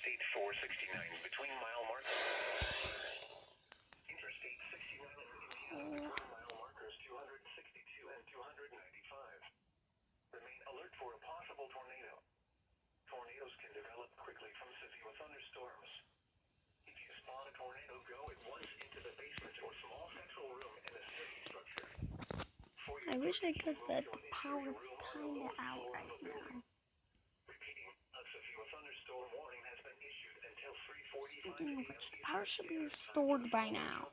Interstate 469 between mile markers. Interstate 69 in Indiana between mile markers 262 and 295. Remain alert for a possible tornado. Tornadoes can develop quickly from severe thunderstorms. If you spot a tornado, go at once into the basement or small central room in a city structure. I wish I could, but the power's kinda out right now. Repeating, a severe thunderstorm warning has been issued until 3:45 Speaking of which, the power should be restored by now.